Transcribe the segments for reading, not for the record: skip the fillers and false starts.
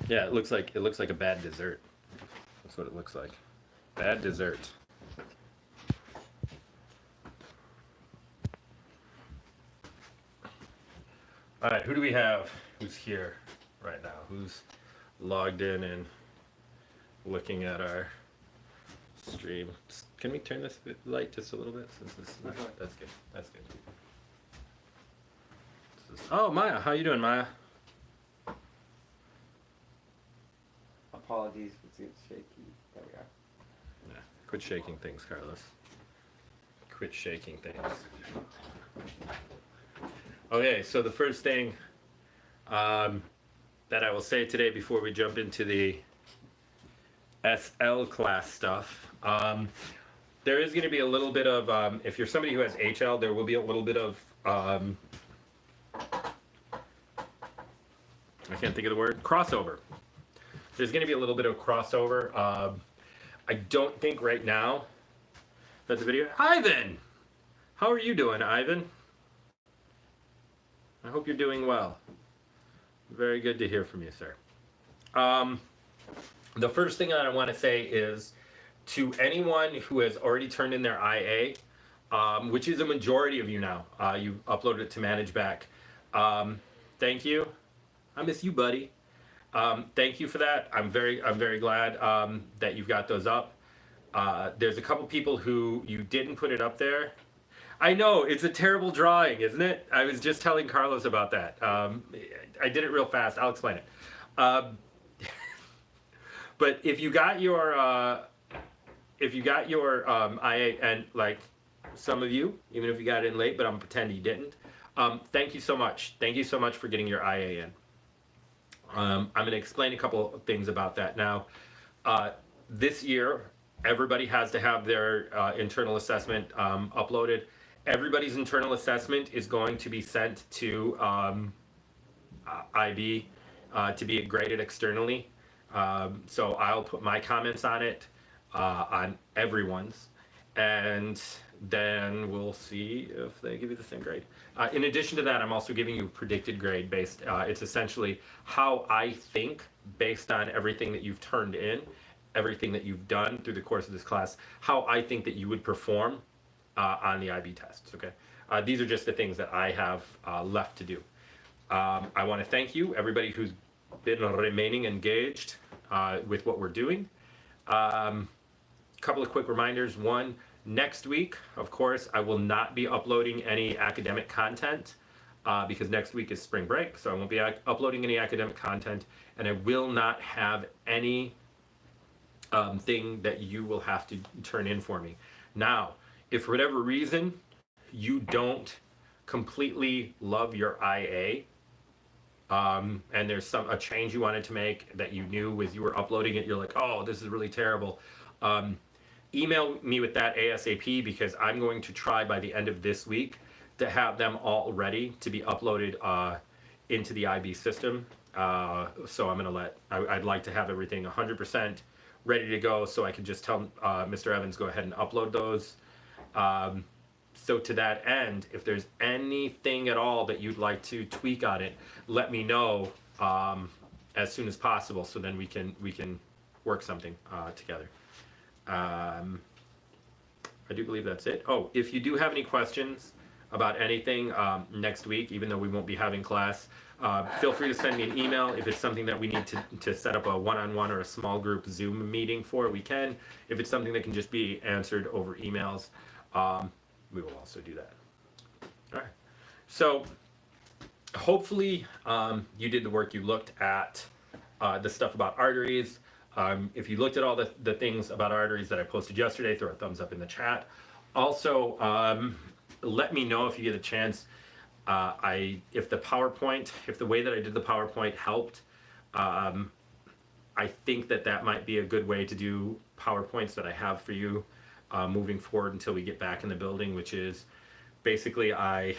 Yeah, it looks like a bad dessert. That's what it looks like. Bad dessert. All right, who do we have? Who's here right now? Who's logged in and looking at our stream? Can we turn this light just a little bit? Since this is not, that's good. That's good. Oh, Maya, how you doing, Maya? Apologies if it's shaky. There we are. Yeah, quit shaking things, Carlos. Quit shaking things. Okay, so the first thing that I will say today before we jump into the SL class stuff, there is going to be a little bit of, if you're somebody who has HL, there will be a little bit of, I can't think of the word, crossover. There's going to be a little bit of crossover. I don't think right now that the video... Ivan! How are you doing, Ivan? I hope you're doing well. Very good to hear from you, sir. The first thing that I want to say is to anyone who has already turned in their IA, which is a majority of you now, you uploaded it to ManageBack. Thank you. I miss you, buddy. Thank you for that. I'm very glad that you've got those up. There's a couple people who you didn't put it up there. I know, it's a terrible drawing, isn't it? I was just telling Carlos about that. I did it real fast. I'll explain it. But if you got your IA, and like some of you, even if you got it in late, but I'm pretending you didn't, thank you so much. Thank you so much for getting your IA in. I'm going to explain a couple of things about that. Now, this year, everybody has to have their internal assessment uploaded. Everybody's internal assessment is going to be sent to IB to be graded externally. So I'll put my comments on it, on everyone's, and then we'll see if they give you the same grade. In addition to that, I'm also giving you a predicted grade based, it's essentially how I think, based on everything that you've turned in, everything that you've done through the course of this class, how I think that you would perform on the IB tests, okay? These are just the things that I have left to do. I want to thank you, everybody who's been remaining engaged with what we're doing. Couple of quick reminders. One, next week, of course, I will not be uploading any academic content because next week is spring break, so I won't be uploading any academic content, and I will not have any thing that you will have to turn in for me. Now, if for whatever reason you don't completely love your IA, and there's a change you wanted to make that you knew as you were uploading it, you're like, oh, this is really terrible, email me with that ASAP, because I'm going to try by the end of this week to have them all ready to be uploaded into the IB system. So I'm going to I'd like to have everything 100% ready to go, so I can just tell Mr. Evans, go ahead and upload those. So to that end, if there's anything at all that you'd like to tweak on it, let me know as soon as possible, so then we can work something together. I do believe that's it. Oh, if you do have any questions about anything next week, even though we won't be having class, feel free to send me an email. If it's something that we need to set up a one-on-one or a small group Zoom meeting for, we can. If it's something that can just be answered over emails, we will also do that. All right. So hopefully you did the work. You looked at the stuff about arteries. If you looked at all the things about arteries that I posted yesterday, throw a thumbs up in the chat. Also, let me know if you get a chance. If the way that I did the PowerPoint helped, I think that might be a good way to do PowerPoints that I have for you moving forward until we get back in the building, which is basically I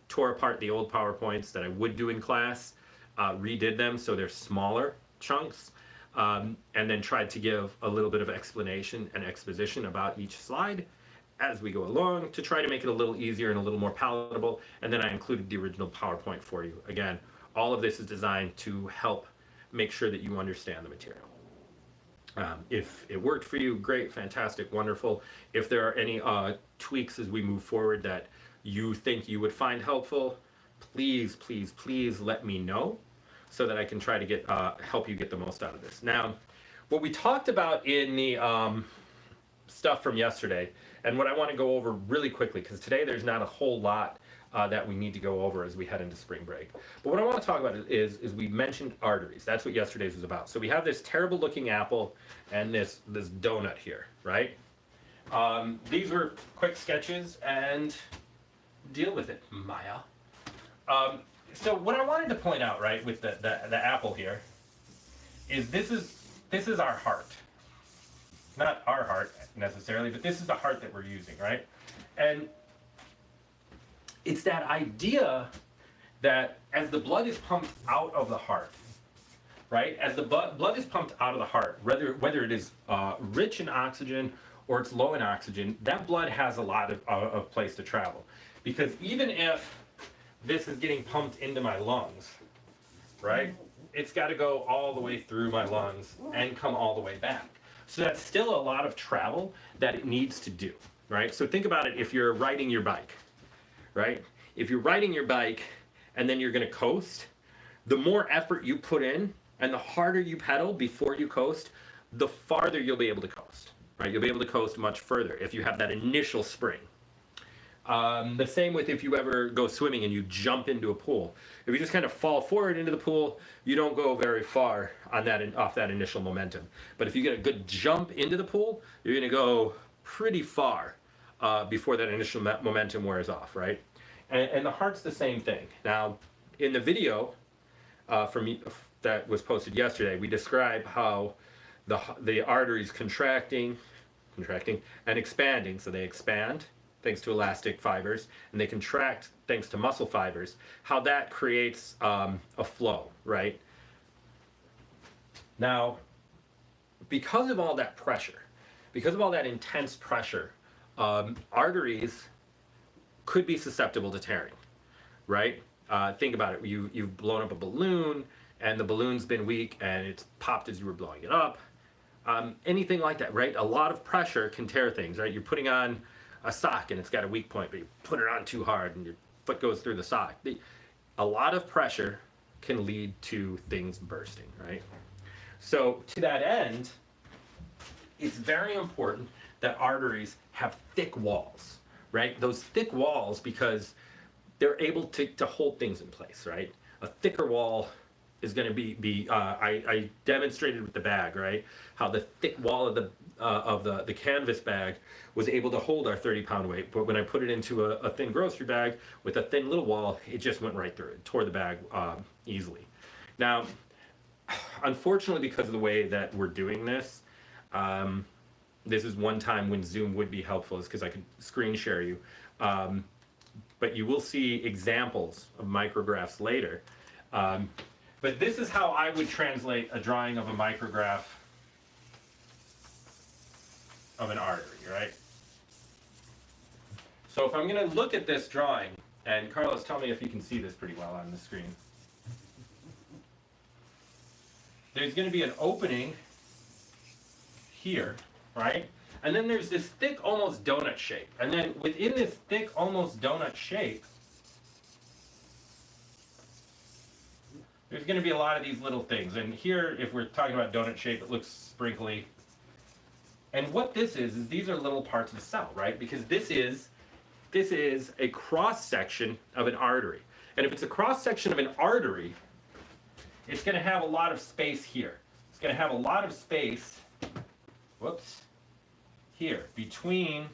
tore apart the old PowerPoints that I would do in class, redid them so they're smaller chunks, and then tried to give a little bit of explanation and exposition about each slide, as we go along to try to make it a little easier and a little more palatable. And then I included the original PowerPoint for you. Again, all of this is designed to help make sure that you understand the material. If it worked for you, great, fantastic, wonderful. If there are any tweaks as we move forward that you think you would find helpful, please, please, please let me know so that I can try to get help you get the most out of this. Now, what we talked about in the stuff from yesterday, and what I want to go over really quickly, because today there's not a whole lot that we need to go over as we head into spring break. But what I want to talk about is we mentioned arteries. That's what yesterday's was about. So we have this terrible looking apple and this donut here, right? These were quick sketches, and deal with it, Maya. So what I wanted to point out, right, with the apple here, is this is our heart. Not our heart necessarily, but this is the heart that we're using, right? And it's that idea that as the blood is pumped out of the heart, right? As the blood is pumped out of the heart, whether it is rich in oxygen or it's low in oxygen, that blood has a lot of place to travel. Because even if this is getting pumped into my lungs, right? It's got to go all the way through my lungs and come all the way back. So that's still a lot of travel that it needs to do, right? So think about it if you're riding your bike, right? If you're riding your bike and then you're going to coast, the more effort you put in and the harder you pedal before you coast, the farther you'll be able to coast, right? You'll be able to coast much further if you have that initial spring. The same with if you ever go swimming and you jump into a pool. If you just kind of fall forward into the pool, you don't go very far on that off that initial momentum. But if you get a good jump into the pool, you're going to go pretty far before that initial momentum wears off, right? And the heart's the same thing. Now, in the video that was posted yesterday, we describe how the arteries contracting and expanding. So they expand thanks to elastic fibers, and they contract thanks to muscle fibers, how that creates a flow, right? Now, because of all that pressure, because of all that intense pressure, arteries could be susceptible to tearing, right? Think about it. You've blown up a balloon, and the balloon's been weak, and it's popped as you were blowing it up. Anything like that, right? A lot of pressure can tear things, right? You're putting on a sock and it's got a weak point, but you put it on too hard and your foot goes through the sock. A lot of pressure can lead to things bursting, right? So to that end, it's very important that arteries have thick walls, right? Those thick walls, because they're able to hold things in place, right? A thicker wall is going to be I demonstrated with the bag, right? How the thick wall of the canvas bag was able to hold our 30-pound weight, but when I put it into a thin grocery bag with a thin little wall, it just went right through it, tore the bag easily. Now, unfortunately, because of the way that we're doing this, this is one time when Zoom would be helpful, is because I could screen share you. But you will see examples of micrographs later. But this is how I would translate a drawing of a micrograph of an artery, right? So if I'm going to look at this drawing, and Carlos, tell me if you can see this pretty well on the screen. There's going to be an opening here, right? And then there's this thick, almost donut shape. And then within this thick, almost donut shape, there's going to be a lot of these little things. And here, if we're talking about donut shape, it looks sprinkly. And what this is these are little parts of the cell, right? Because this is a cross-section of an artery. And if it's a cross-section of an artery, it's going to have a lot of space here. It's going to have a lot of space, whoops, here, between,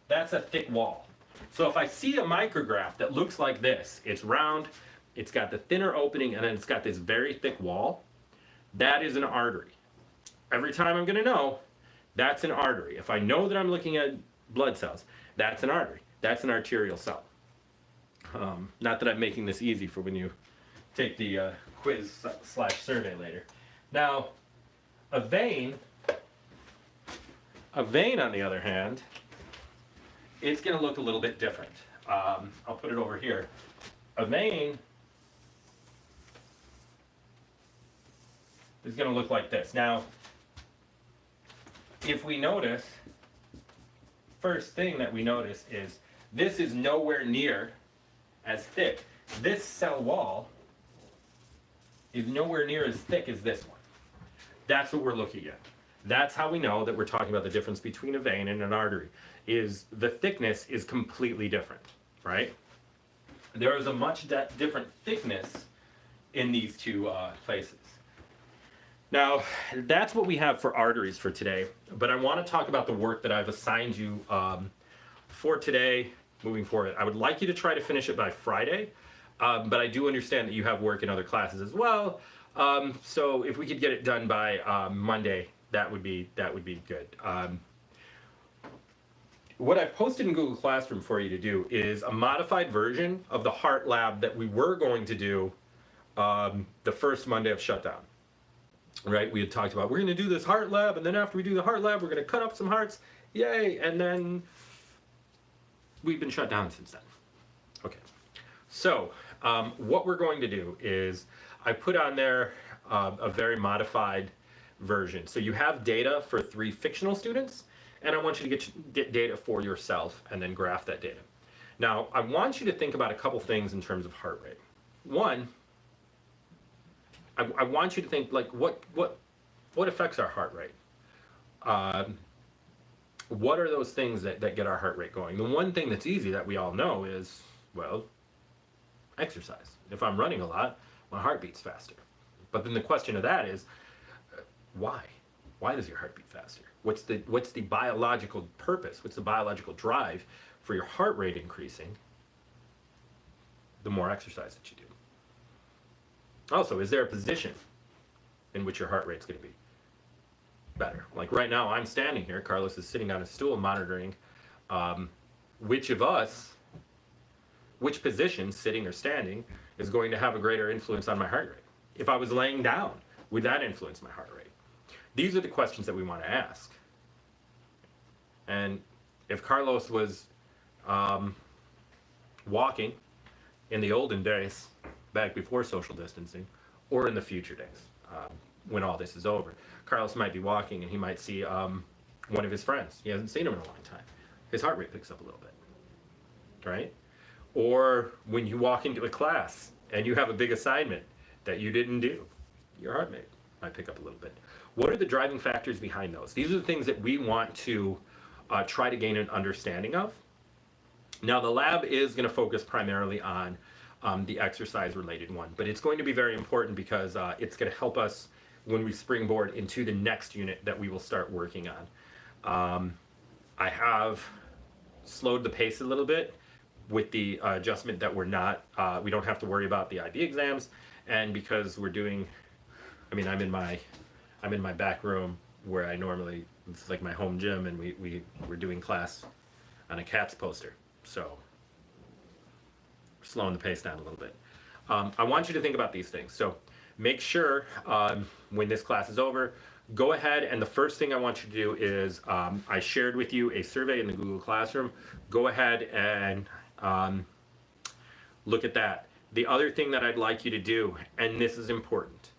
that's a thick wall. So if I see a micrograph that looks like this, it's round, it's got the thinner opening, and then it's got this very thick wall, that is an artery. Every time I'm going to know, that's an artery. If I know that I'm looking at blood cells, that's an artery. That's an arterial cell. Not that I'm making this easy for when you take the quiz/survey later. Now, a vein A vein, on the other hand, it's going to look a little bit different. I'll put it over here. A vein is going to look like this. Now, if we notice, first thing that we notice is this is nowhere near as thick. This cell wall is nowhere near as thick as this one. That's what we're looking at. That's how we know that we're talking about the difference between a vein and an artery, is the thickness is completely different, right? There is a much different thickness in these two places. Now, that's what we have for arteries for today, but I want to talk about the work that I've assigned you for today, moving forward. I would like you to try to finish it by Friday, but I do understand that you have work in other classes as well, so if we could get it done by Monday, that would be good. What I've posted in Google Classroom for you to do is a modified version of the heart lab that we were going to do the first Monday of shutdown. Right, we had talked about we're going to do this heart lab, and then after we do the heart lab, we're going to cut up some hearts, yay! And then we've been shut down since then. Okay, so what we're going to do is I put on there a very modified version. So you have data for 3 fictional students, and I want you to get data for yourself and then graph that data. Now, I want you to think about a couple things in terms of heart rate. One, I want you to think like what affects our heart rate? What are those things that get our heart rate going? The one thing that's easy that we all know is, well, exercise. If I'm running a lot, my heart beats faster. But then the question of that is, why? Why does your heart beat faster? What's the biological purpose? What's the biological drive for your heart rate increasing the more exercise that you do? Also, is there a position in which your heart rate's going to be better? Like right now, I'm standing here. Carlos is sitting on a stool monitoring which of us, which position, sitting or standing, is going to have a greater influence on my heart rate. If I was laying down, would that influence my heart rate? These are the questions that we want to ask. And if Carlos was walking in the olden days, back before social distancing, or in the future days, when all this is over, Carlos might be walking and he might see one of his friends. He hasn't seen him in a long time. His heart rate picks up a little bit, right? Or when you walk into a class and you have a big assignment that you didn't do, your heart rate might pick up a little bit. What are the driving factors behind those? These are the things that we want to try to gain an understanding of. Now, the lab is going to focus primarily on the exercise-related one, but it's going to be very important because it's going to help us when we springboard into the next unit that we will start working on. I have slowed the pace a little bit with the adjustment that we don't have to worry about the IB exams, and because we're doing, I'm in my back room where I normally, it's like my home gym, and we're doing class on a CATS poster, so slowing the pace down a little bit. I want you to think about these things. So make sure when this class is over, go ahead, and the first thing I want you to do is, I shared with you a survey in the Google Classroom. Go ahead and look at that. The other thing that I'd like you to do, and this is important,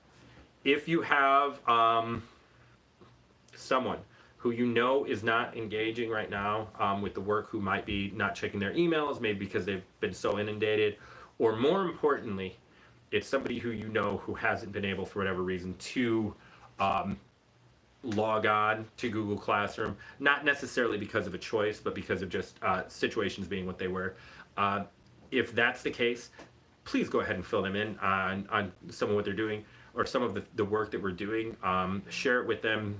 if you have someone who you know is not engaging right now with the work, who might be not checking their emails, maybe because they've been so inundated, or more importantly, it's somebody who you know who hasn't been able for whatever reason to log on to Google Classroom, not necessarily because of a choice, but because of just situations being what they were. If that's the case, please go ahead and fill them in on some of what they're doing, or some of the work that we're doing. Share it with them.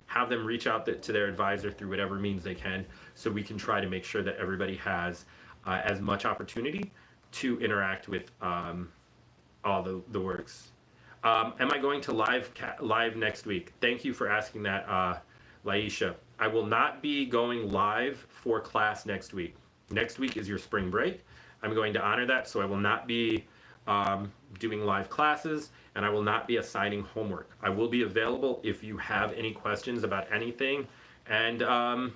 Have them reach out to their advisor through whatever means they can, so we can try to make sure that everybody has as much opportunity to interact with all the works. Am I going to live next week? Thank you for asking that, Laisha. I will not be going live for class next week. Next week is your spring break. I'm going to honor that, so I will not be doing live classes, and I will not be assigning homework. I will be available if you have any questions about anything. And I'll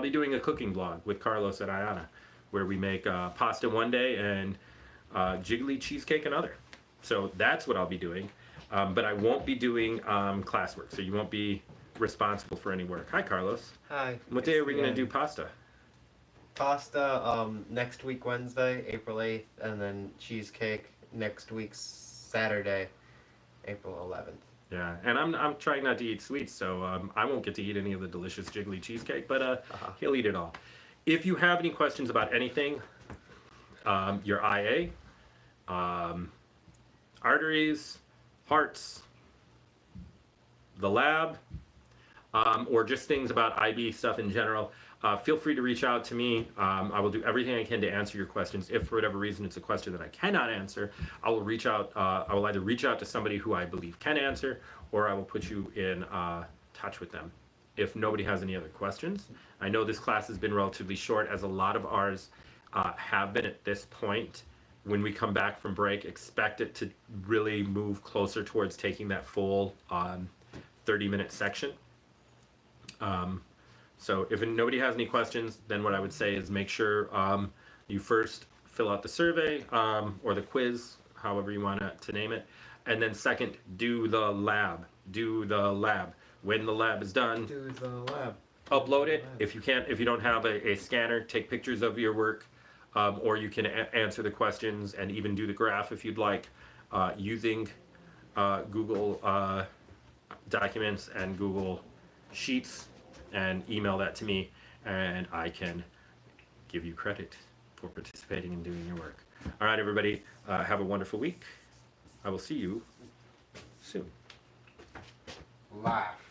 be doing a cooking vlog with Carlos and Ayana, where we make pasta one day and jiggly cheesecake another. So that's what I'll be doing. But I won't be doing classwork, so you won't be responsible for any work. Hi, Carlos. Hi. What day are we going to do pasta? Pasta next week Wednesday, April 8th, and then cheesecake next week Saturday, April 11th. Yeah, and I'm trying not to eat sweets, so I won't get to eat any of the delicious jiggly cheesecake, but he'll eat it all. If you have any questions about anything, your IA, arteries, hearts, the lab, or just things about IB stuff in general, feel free to reach out to me. I will do everything I can to answer your questions. If for whatever reason it's a question that I cannot answer, I will reach out. I will either reach out to somebody who I believe can answer, or I will put you in touch with them. If nobody has any other questions, I know this class has been relatively short, as a lot of ours have been at this point. When we come back from break, expect it to really move closer towards taking that full 30-minute section. So if nobody has any questions, then what I would say is make sure you first fill out the survey or the quiz, however you want to name it, and then second, do the lab. Do the lab. When the lab is done, Do the lab. upload it. If you don't have a scanner, take pictures of your work, or you can answer the questions and even do the graph if you'd like, using Google Documents and Google Sheets, and email that to me, and I can give you credit for participating in doing your work. All right, everybody, have a wonderful week. I will see you soon. Laugh.